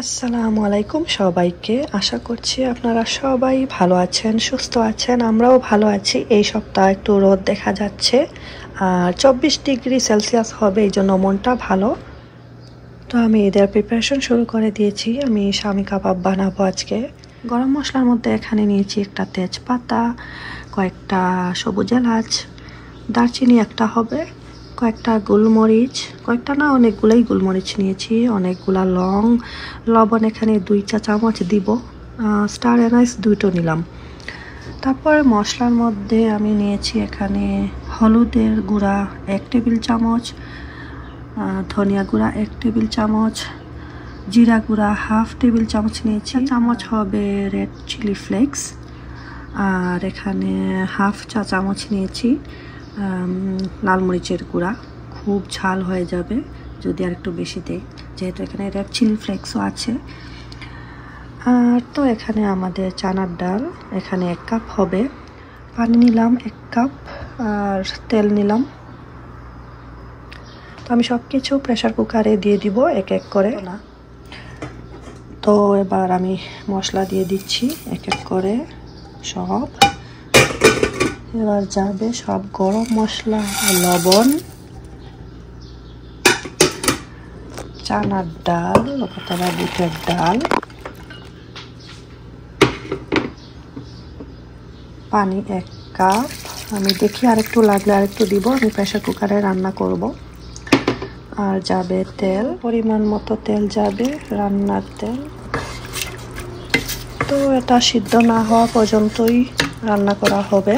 আসসালামু আলাইকুম সবাইকে। আশা করছি আপনারা সবাই ভালো আছেন, সুস্থ আছেন। আমরাও ভালো আছি। এই সপ্তাহ একটু রোদ দেখা যাচ্ছে আর 24 ডিগ্রি সেলসিয়াস হবে, এই জন্য মনটা ভালো। তো আমি ঈদের প্রিপারেশন শুরু করে দিয়েছি। আমি শামি কাবাব বানাবো আজকে। গরম মশলার মধ্যে এখানে নিয়েছি একটা তেজপাতা, কয়েকটা সবুজ এলাচ, দারচিনি একটা হবে, কয়েকটা গোলমরিচ, কয়েকটা না অনেকগুলাই গোলমরিচ নিয়েছি, অনেকগুলা লং, লবণ এখানে 2 চা চামচ দিব, স্টার এনাইস 2টো নিলাম। তারপর মশলার মধ্যে আমি নিয়েছি এখানে হলুদের গুঁড়া 1 টেবিল চামচ, ধনিয়া গুঁড়া 1 টেবিল চামচ, জিরা গুঁড়া 1/2 টেবিল চামচ নিয়েছি, চামচ হবে রেড চিলি ফ্লেক্স, আর এখানে 1/2 চা চামচ নিয়েছি লাল মরিচের গুঁড়া। খুব ঝাল হয়ে যাবে যদি আর একটু বেশি দেই, যেহেতু এখানে রেড চিলি ফ্লেক্সও আছে। আর তো এখানে আমাদের চানার ডাল এখানে 1 কাপ হবে, পানি নিলাম 1 কাপ, আর তেল নিলাম। তো আমি সব কিছু প্রেসার কুকারে দিয়ে দিব এক এক করে না। তো এবার আমি মশলা দিয়ে দিচ্ছি এক এক করে সব। এবার যাবে সব গরম মশলা, লবণ, চানার ডাল অথবা বুটের ডাল, পানি 1 কাপ। আমি দেখি আরেকটু লাগলে আরেকটু দিব, আমি প্রেসার কুকারে রান্না করব। আর যাবে তেল, পরিমাণ মতো তেল যাবে, রান্নার তেল। তো এটা সিদ্ধ না হওয়া পর্যন্তই রান্না করা হবে।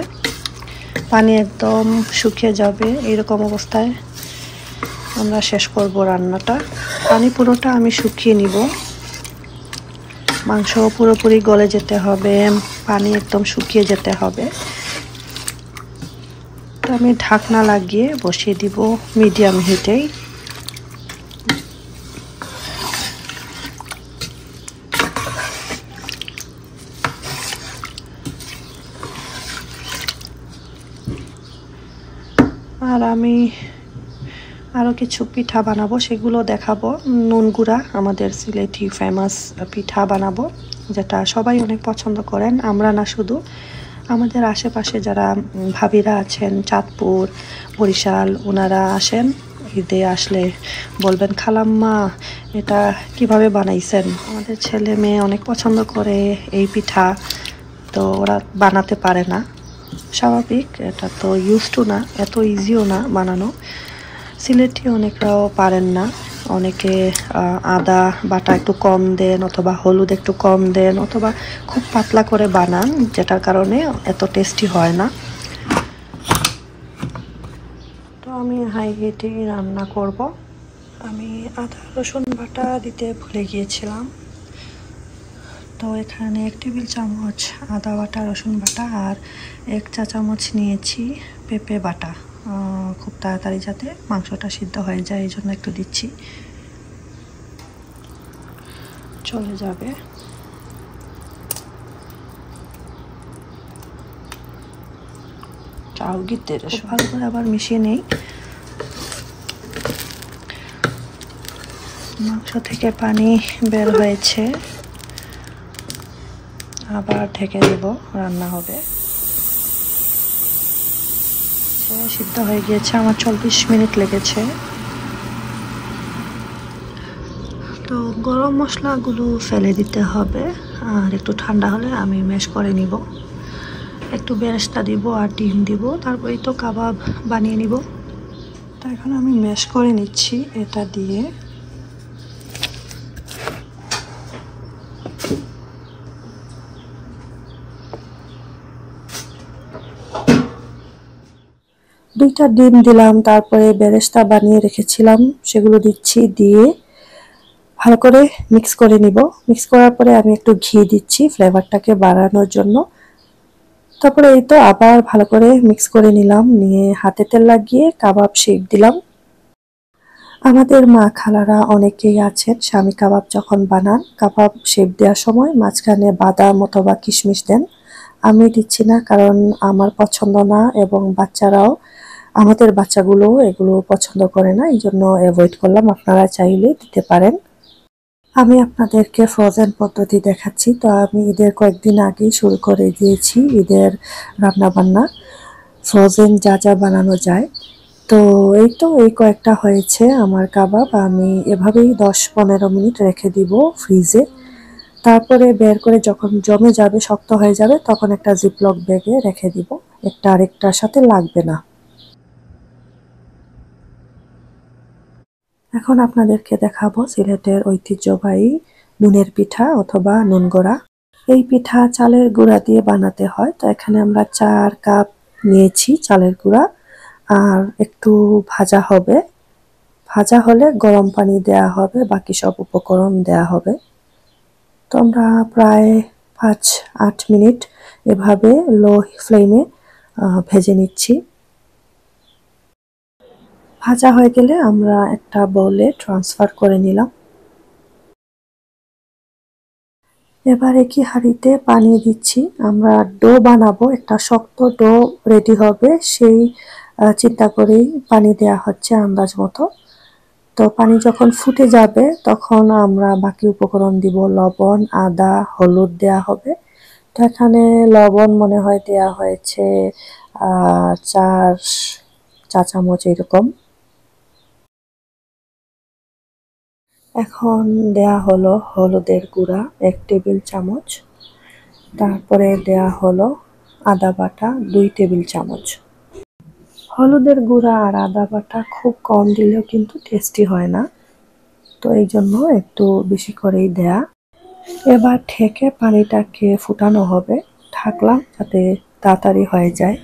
পানি একদম শুকিয়ে যাবে, এরকম অবস্থায় আমরা শেষ করব রান্নাটা। পানি পুরোটা আমি শুকিয়ে নিব, মাংস পুরোপুরি গলে যেতে হবে, পানি একদম শুকিয়ে যেতে হবে। তো আমি ঢাকনা লাগিয়ে বসিয়ে দিব মিডিয়াম হিটেই। আর আমি আরও কিছু পিঠা বানাবো, সেগুলো দেখাবো। নুন গুঁড়া আমাদের সিলেটি ফেমাস পিঠা বানাবো, যেটা সবাই অনেক পছন্দ করেন। আমরা না, শুধু আমাদের আশেপাশে যারা ভাবিরা আছেন চাঁদপুর, বরিশাল, ওনারা আসেন ঈদে আসলে বলবেন, খালাম্মা এটা কিভাবে বানাইছেন। আমাদের ছেলে মেয়ে অনেক পছন্দ করে এই পিঠা, তো ওরা বানাতে পারে না, স্বাভাবিক। এটা তো ইউজ টু না, এত ইজিও না বানানো। সিলেটি অনেকরাও পারেন না, অনেকে আদা বাটা একটু কম দেন, অথবা হলুদ একটু কম দেন, অথবা খুব পাতলা করে বানান, যেটার কারণে এত টেস্টি হয় না। তো আমি হাই হিটে রান্না করব। আমি আদা রসুন বাটা দিতে ভুলে গিয়েছিলাম, তো এখানে 1 টেবিল চামচ আদা বাটা, রসুন বাটা, আর 1 চা চামচ নিয়েছি পেঁপে বাটা। খুব তাড়াতাড়ি যাতে মাংসটা সিদ্ধ হয়ে যায়, এই জন্য একটু দিচ্ছি, চলে যাবে। ভালো করে আবার মিশিয়ে নেই। মাংস থেকে পানি বের হয়েছে, আবার ঢেকে দেব, রান্না হবে। সিদ্ধ হয়ে গিয়েছে, আমার 40 মিনিট লেগেছে। তো গরম মশলাগুলো ফেলে দিতে হবে, আর একটু ঠান্ডা হলে আমি ম্যাশ করে নিব। একটু বেরেস্তা দিব আর ডিম দিব, তারপরেই তো কাবাব বানিয়ে নিব। তো এখন আমি ম্যাশ করে নিচ্ছি এটা দিয়ে। দুইটা ডিম দিলাম, তারপরে বেরেস্তা বানিয়ে রেখেছিলাম সেগুলো দিচ্ছি, দিয়ে ভালো করে মিক্স করে নিব। মিক্স করার পরে আমি একটু ঘি দিচ্ছি ফ্লেভারটাকে বাড়ানোর জন্য। তারপরে এই তো আবার ভালো করে মিক্স করে নিলাম, নিয়ে হাতে তেল লাগিয়ে কাবাব শেপ দিলাম। আমাদের মা খালারা অনেকেই আছেন শামি কাবাব যখন বানান, কাবাব শেপ দেওয়ার সময় মাঝখানে বাদাম অথবা কিশমিশ দেন। আমি দিচ্ছি না, কারণ আমার পছন্দ না, এবং বাচ্চারাও, আমাদের বাচ্চাগুলো এগুলো পছন্দ করে না, এই জন্য অ্যাভয়েড করলাম। আপনারা চাইলে দিতে পারেন। আমি আপনাদেরকে ফ্রোজেন পদ্ধতি দেখাচ্ছি। তো আমি ঈদের কয়েকদিন আগেই শুরু করে দিয়েছি ঈদের রান্নাবান্না, ফ্রোজেন যা যা বানানো যায়। তো এই তো এই কয়েকটা হয়েছে আমার কাবাব। আমি এভাবেই 10-15 মিনিট রেখে দিব ফ্রিজে। তারপরে বের করে যখন জমে যাবে, শক্ত হয়ে যাবে, তখন একটা জিপলক ব্যাগে রেখে দিব। একটা আরেকটার সাথে লাগবে না। এখন আপনাদেরকে দেখাবো সিলেটের ঐতিহ্যবাহী নুনের পিঠা অথবা নুনগড়া। এই পিঠা চালের গুঁড়া দিয়ে বানাতে হয়। তো এখানে আমরা 4 কাপ নিয়েছি চালের গুঁড়া, আর একটু ভাজা হবে। ভাজা হলে গরম পানি দেয়া হবে, বাকি সব উপকরণ দেয়া হবে। তো আমরা প্রায় 5-8 মিনিট এভাবে লো ফ্লেমে ভেজে নিচ্ছি। ভাজা হয়ে গেলে আমরা একটা বোলে ট্রান্সফার করে নিলাম। এবার একই হাঁড়িতে পানি দিচ্ছি। আমরা ডো বানাবো, একটা শক্ত ডো রেডি হবে সেই চিন্তা করেই পানি দেয়া হচ্ছে আন্দাজ মতো। তো পানি যখন ফুটে যাবে তখন আমরা বাকি উপকরণ দিব, লবণ, আদা, হলুদ দেয়া হবে। তো এখানে লবণ মনে হয় দেয়া হয়েছে 4 চা চামচ এরকম। এখন দেয়া হলো হলুদের গুঁড়া 1 টেবিল চামচ। তারপরে দেয়া হলো আদা বাটা 2 টেবিল চামচ। হলুদের গুঁড়া আর আদা বাটা খুব কম দিলেও কিন্তু টেস্টি হয় না, তো এই জন্য একটু বেশি করেই দেয়া। এবার ঢেকে পানিটাকে ফুটানো হবে, ঢাকলাম যাতে তাড়াতাড়ি হয়ে যায়।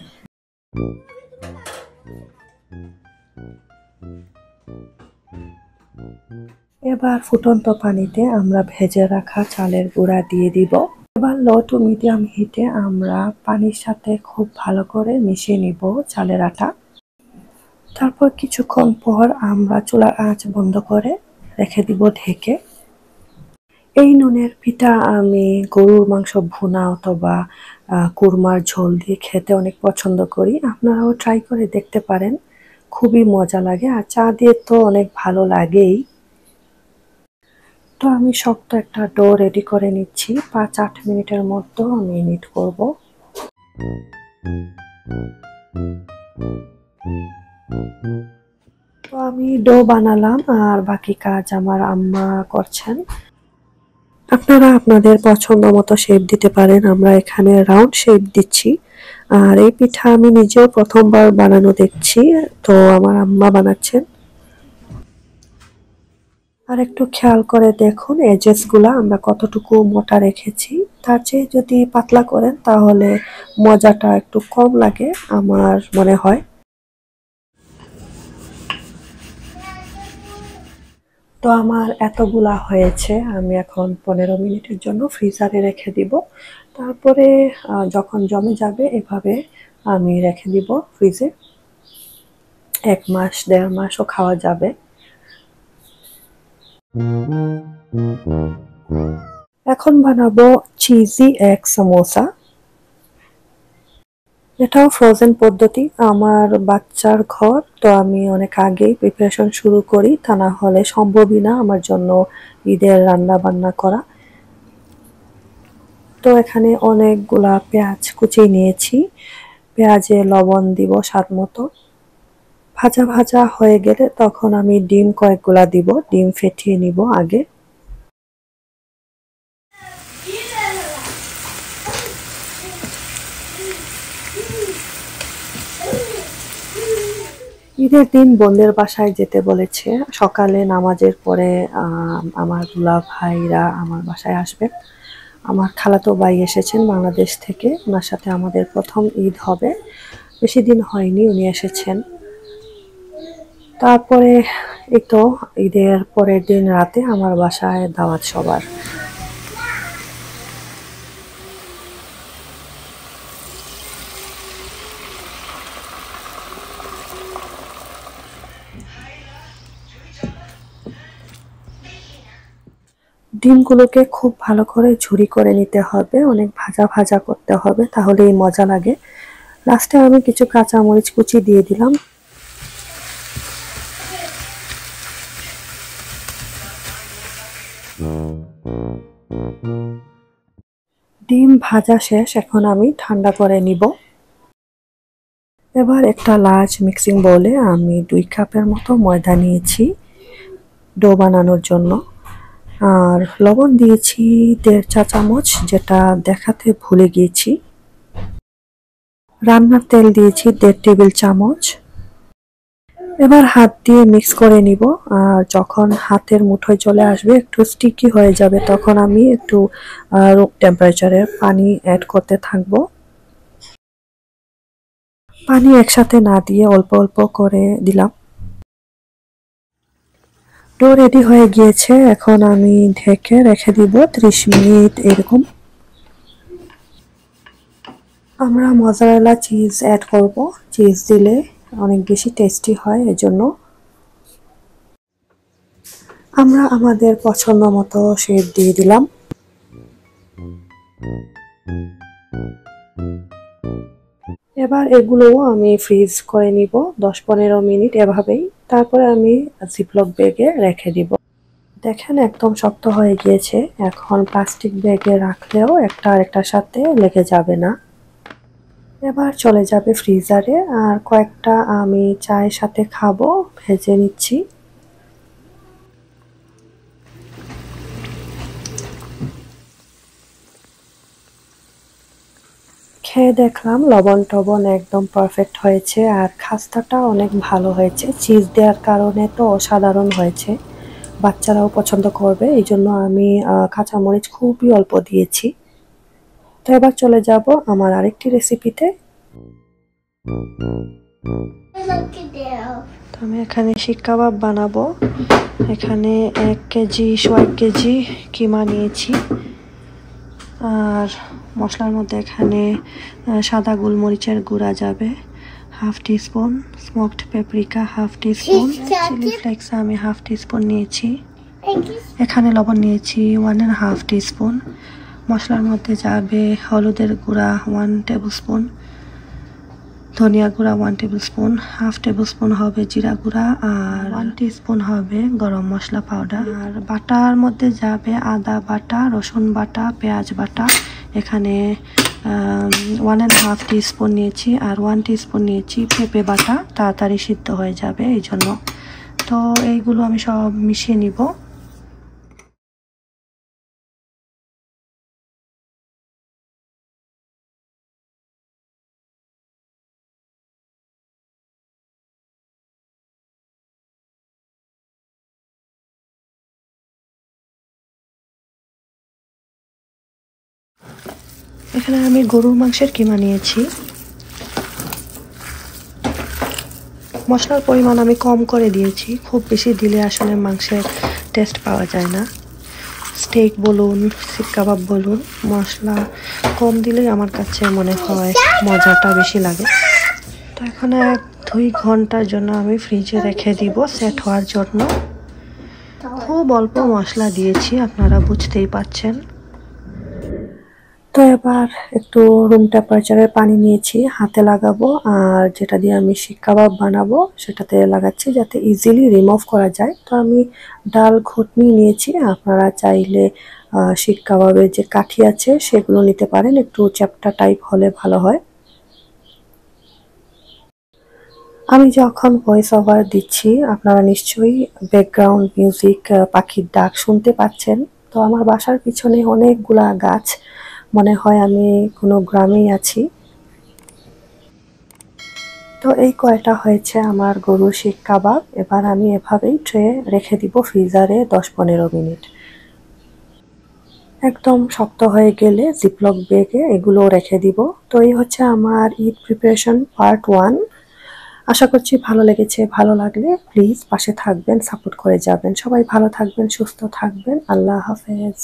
এবার ফুটন্ত পানিতে আমরা ভেজে রাখা চালের গুঁড়া দিয়ে দিব। এবার লো টু মিডিয়াম হিটে আমরা পানির সাথে খুব ভালো করে মিশিয়ে নিব চালের আটা। তারপর কিছুক্ষণ পর আমরা চুলার আঁচ বন্ধ করে রেখে দিব ঢেকে। এই নুনের পিঠা আমি গরুর মাংস ভুনা অথবা কুরমার ঝোল দিয়ে খেতে অনেক পছন্দ করি। আপনারাও ট্রাই করে দেখতে পারেন, খুবই মজা লাগে, আর চা দিয়ে তো অনেক ভালো লাগেই। তো আমি শক্ত একটা ডো রেডি করে নিচ্ছি, 5-8 মিনিটের মতো আমি নিট করব। তো আমি ডো বানালাম আর বাকি কাজ আমার আম্মা করছেন। আপনারা আপনাদের পছন্দ মতো শেপ দিতে পারেন, আমরা এখানে রাউন্ড শেপ দিচ্ছি। আর এই পিঠা আমি নিজেও প্রথমবার বানানো দেখছি, তো আমার আম্মা বানাচ্ছেন। আর একটু খেয়াল করে দেখুন এজেস গুলা আমরা কতটুকু মোটা রেখেছি। তার চেয়ে যদি পাতলা করেন তাহলে মজাটা একটু কম লাগে আমার মনে হয়। তো আমার এতগুলা হয়েছে, আমি এখন 15 মিনিটের জন্য ফ্রিজারে রেখে দিব। তারপরে যখন জমে যাবে এভাবে আমি রেখে দিব ফ্রিজে। 1 মাস 1.5 মাসও খাওয়া যাবে। এখন বানাবো চিজি এগ সমোসা। এটাও ফ্রোজেন পদ্ধতি। আমার বাচ্চার ঘর, তো আমি অনেক আগেই প্রিপারেশন শুরু করি, তা না হলে সম্ভবই না আমার জন্য ঈদের রান্না বান্না করা। তো এখানে অনেকগুলা পেঁয়াজ কুচিয়ে নিয়েছি, পেঁয়াজে লবণ দিব স্বাদ মতো। ভাজা ভাজা হয়ে গেলে তখন আমি ডিম কয়েকগুলা দিব, ডিম ফেটিয়ে নিব আগে। ঈদের দিন বোনদের বাসায় যেতে বলেছে, সকালে নামাজের পরে আমার দুলা ভাইরা আমার বাসায় আসবে। আমার খালাতো ভাই এসেছেন বাংলাদেশ থেকে, ওনার সাথে আমাদের প্রথম ঈদ হবে। বেশি দিন হয়নি উনি এসেছেন। তারপরে এই তো ঈদের পরের দিন রাতে আমার বাসায় দাওয়াত সবার। ডিমগুলোকে খুব ভালো করে ঝুরি করে নিতে হবে, অনেক ভাজা ভাজা করতে হবে, তাহলেই মজা লাগে। লাস্টে আমি কিছু কাঁচামরিচ কুচি দিয়ে দিলাম। ডিম ভাজা শেষ, এখন আমি ঠান্ডা করে নিব। এবার একটা লার্জ মিক্সিং বোলে আমি 2 কাপের মতো ময়দা নিয়েছি ডো বানানোর জন্য, আর লবণ দিয়েছি 1.5 চা চামচ, যেটা দেখাতে ভুলে গিয়েছি। রান্নার তেল দিয়েছি 1.5 টেবিল চামচ। এবার হাত দিয়ে মিক্স করে নিব, আর যখন হাতের মুঠোয় চলে আসবে, একটু স্টিকি হয়ে যাবে, তখন আমি একটু রুম টেম্পারেচারের পানি অ্যাড করতে থাকব। পানি একসাথে না দিয়ে অল্প অল্প করে দিলাম। ডো রেডি হয়ে গিয়েছে, এখন আমি ঢেকে রেখে দিব 30 মিনিট এরকম। আমরা মজারেলা চিজ অ্যাড করব, চিজ দিলে অনেক বেশি টেস্টি হয়, এজন্য আমরা আমাদের পছন্দ মতো শেপ দিয়ে দিলাম। এবার এগুলোও আমি ফ্রিজ করে নিব 10-15 মিনিট এভাবেই, তারপরে আমি জিপলক ব্যাগে রেখে দিব। দেখেন একদম শক্ত হয়ে গিয়েছে, এখন প্লাস্টিক ব্যাগে রাখলেও একটা আরেকটার সাথে লেগে যাবে না। এবার চলে যাবে ফ্রিজারে, আর কয়েকটা আমি চায়ের সাথে খাবো, ভেজে নিচ্ছি। খেয়ে দেখলাম লবণ টবণ একদম পারফেক্ট হয়েছে, আর খাস্তাটা অনেক ভালো হয়েছে, চিজ দেওয়ার কারণে তো অসাধারণ হয়েছে। বাচ্চারাও পছন্দ করবে, এই জন্য আমি কাঁচামরিচ খুবই অল্প দিয়েছি। তো এবার চলে যাব আমার আরেকটি রেসিপিতে। তো আমি এখানে শিক কাবাব বানাবো। এখানে 1 কেজি 1 কেজি কিমা নিয়েছি, আর মশলার মধ্যে এখানে সাদা গোলমরিচের গুঁড়া যাবে 1/2 teaspoon, smoked paprika 1/2 teaspoon, chilli flakes আমি 1/2 টিস্পুন নিয়েছি, এখানে লবণ নিয়েছি 1.5 টিস্পুন। মশলার মধ্যে যাবে হলুদের গুঁড়া 1 টেবিল স্পুন, ধনিয়া গুঁড়া 1 টেবিল স্পুন, 1/2 টেবিল স্পুন হবে জিরা গুঁড়া, আর 1 টিস্পুন হবে গরম মশলা পাউডার। আর বাটার মধ্যে যাবে আদা বাটা, রসুন বাটা, পেঁয়াজ বাটা। এখানে 1.5 টিস্পুন নিয়েছি, আর 1 টিস্পুন নিয়েছি পেঁপে বাটা, তাড়াতাড়ি সিদ্ধ হয়ে যাবে এই জন্য। তো এইগুলো আমি সব মিশিয়ে নিব। এখানে আমি গরুর মাংসের কিমা নিয়েছি। মশলার পরিমাণ আমি কম করে দিয়েছি, খুব বেশি দিলে আসলে মাংসের টেস্ট পাওয়া যায় না। স্টেক বলুন, শিক কাবাব বলুন, মশলা কম দিলেই আমার কাছে মনে হয় মজাটা বেশি লাগে। তো এখন 1-2 ঘন্টার জন্য আমি ফ্রিজে রেখে দিব সেট হওয়ার জন্য। খুব অল্প মশলা দিয়েছি, আপনারা বুঝতেই পারছেন। তো এবার একটু রুম টেম্পারেচারের পানি নিয়েছি, হাতে লাগাবো, আর যেটা দিয়ে আমি শিক কাবাব বানাবো সেটাতে লাগাচ্ছি যাতে ইজিলি রিমুভ করা যায়। তো আমি ডাল ঘুটনি নিয়েছি, আপনারা চাইলে শিক কাবাবের যে কাঠি আছে সেগুলো নিতে পারেন, একটু চ্যাপ্টা টাইপ হলে ভালো হয়। আমি যখন ভয়েস ওভার দিচ্ছি আপনারা নিশ্চয়ই ব্যাকগ্রাউন্ড মিউজিক, পাখির ডাক শুনতে পাচ্ছেন। তো আমার বাসার পিছনে অনেকগুলা গাছ, মনে হয় আমি কোনো গ্রামেই আছি। তো এই কয়টা হয়েছে আমার গরুর শিক কাবাব। এবার আমি এভাবেই ট্রে রেখে দিব ফ্রিজারে 10-15 মিনিট। একদম শক্ত হয়ে গেলে জিপলক ব্যাগে এগুলো রেখে দিব। তো এই হচ্ছে আমার ঈদ প্রিপারেশন পার্ট 1। আশা করছি ভালো লেগেছে। ভালো লাগলে প্লিজ পাশে থাকবেন, সাপোর্ট করে যাবেন। সবাই ভালো থাকবেন, সুস্থ থাকবেন। আল্লাহ হাফেজ।